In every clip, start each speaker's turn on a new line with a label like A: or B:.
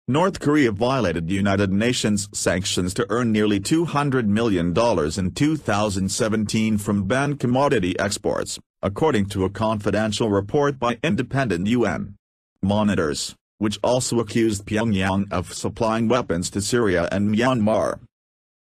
A: North Korea violated United Nations sanctions to earn nearly $200 million in 2017 from banned commodity exports, according to a confidential report by independent UN monitors, which also accused Pyongyang of supplying weapons to Syria and Myanmar.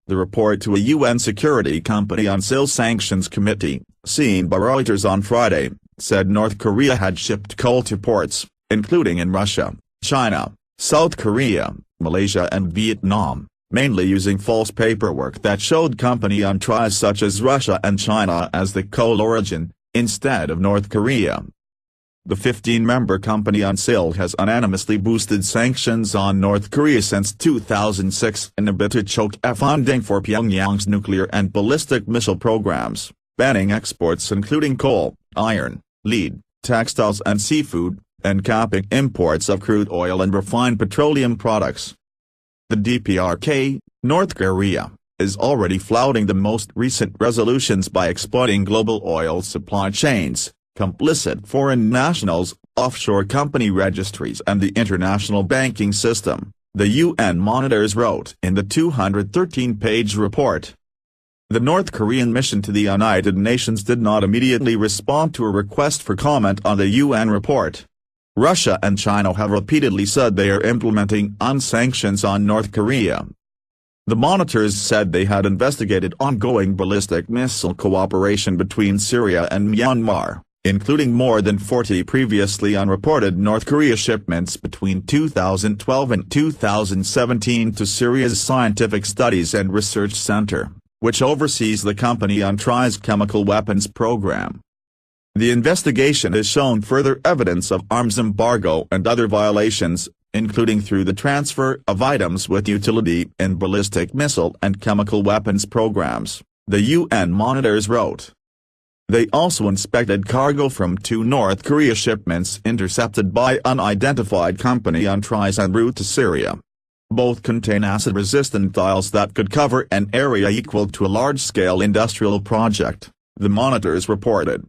A: The report to a UN Security Council Sanctions Committee, seen by Reuters on Friday, said North Korea had shipped coal to ports, including in Russia, China, South Korea, Malaysia and Vietnam, mainly using false paperwork that showed company countries such as Russia and China as the coal origin, instead of North Korea. The 15-member company council has unanimously boosted sanctions on North Korea since 2006 in a bid to choke funding for Pyongyang's nuclear and ballistic missile programs, banning exports including coal, iron, lead, textiles and seafood, and capping imports of crude oil and refined petroleum products. The DPRK, North Korea, is already flouting the most recent resolutions by exploiting global oil supply chains, complicit foreign nationals, offshore company registries and the international banking system, the UN monitors wrote in the 213-page report. The North Korean mission to the United Nations did not immediately respond to a request for comment on the UN report. Russia and China have repeatedly said they are implementing sanctions on North Korea. The monitors said they had investigated ongoing ballistic missile cooperation between Syria and Myanmar, including more than 40 previously unreported North Korea shipments between 2012 and 2017 to Syria's Scientific Studies and Research Center, which oversees the company country's chemical weapons program. The investigation has shown further evidence of arms embargo and other violations, including through the transfer of items with utility in ballistic missile and chemical weapons programs, the UN monitors wrote. They also inspected cargo from 2 North Korea shipments intercepted by unidentified company countries en route to Syria. Both contain acid-resistant tiles that could cover an area equal to a large-scale industrial project, the monitors reported.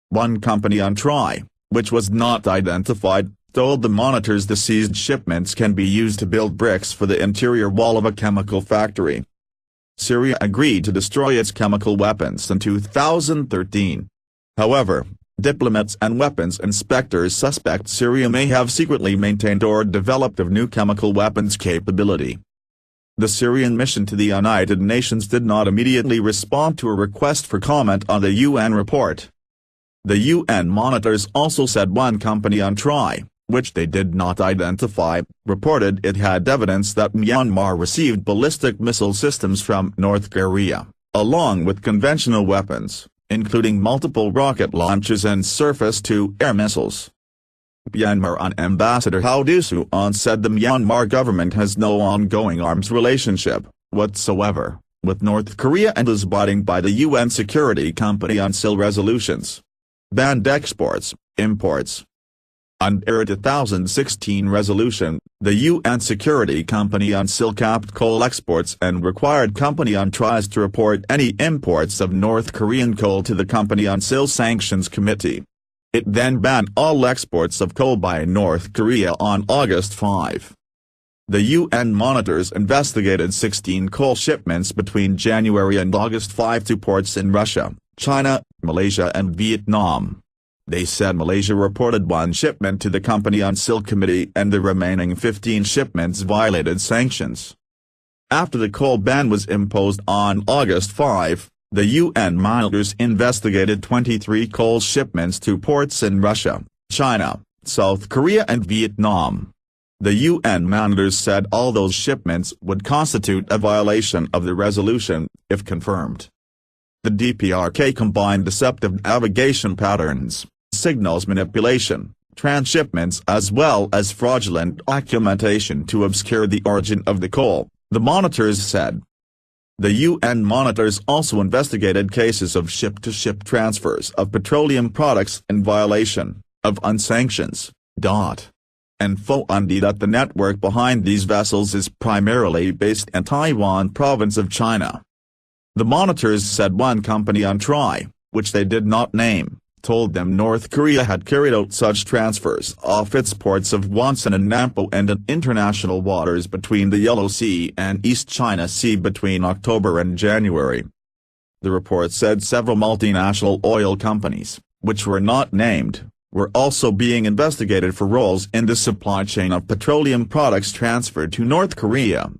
A: One company country, which was not identified, told the monitors the seized shipments can be used to build bricks for the interior wall of a chemical factory. Syria agreed to destroy its chemical weapons in 2013. However, diplomats and weapons inspectors suspect Syria may have secretly maintained or developed a new chemical weapons capability. The Syrian mission to the United Nations did not immediately respond to a request for comment on the UN report. The UN monitors also said one company country, which they did not identify, reported it had evidence that Myanmar received ballistic missile systems from North Korea, along with conventional weapons, including multiple rocket launchers and surface-to-air missiles. Myanmar Ambassador Hau Du-suan said the Myanmar government has no ongoing arms relationship, whatsoever, with North Korea and is abiding by the UN Security Council resolutions. Banned exports, imports. Under a 2016 resolution, the UN Security Council capped coal exports and required company countries to report any imports of North Korean coal to the Council Sanctions Committee. It then banned all exports of coal by North Korea on August 5. The UN monitors investigated 16 coal shipments between January and August 5 to ports in Russia, China, Malaysia and Vietnam. They said Malaysia reported 1 shipment to the Council Committee and the remaining 15 shipments violated sanctions. After the coal ban was imposed on August 5, the UN monitors investigated 23 coal shipments to ports in Russia, China, South Korea and Vietnam. The UN monitors said all those shipments would constitute a violation of the resolution, if confirmed. The DPRK combined deceptive navigation patterns, signals manipulation, transshipments as well as fraudulent documentation to obscure the origin of the coal, the monitors said. The UN monitors also investigated cases of ship-to-ship transfers of petroleum products in violation of sanctions. And found that the network behind these vessels is primarily based in Taiwan province of China. The monitors said one company country, which they did not name, told them North Korea had carried out such transfers off its ports of Wonsan and Nampo and in international waters between the Yellow Sea and East China Sea between October and January. The report said several multinational oil companies, which were not named, were also being investigated for roles in the supply chain of petroleum products transferred to North Korea.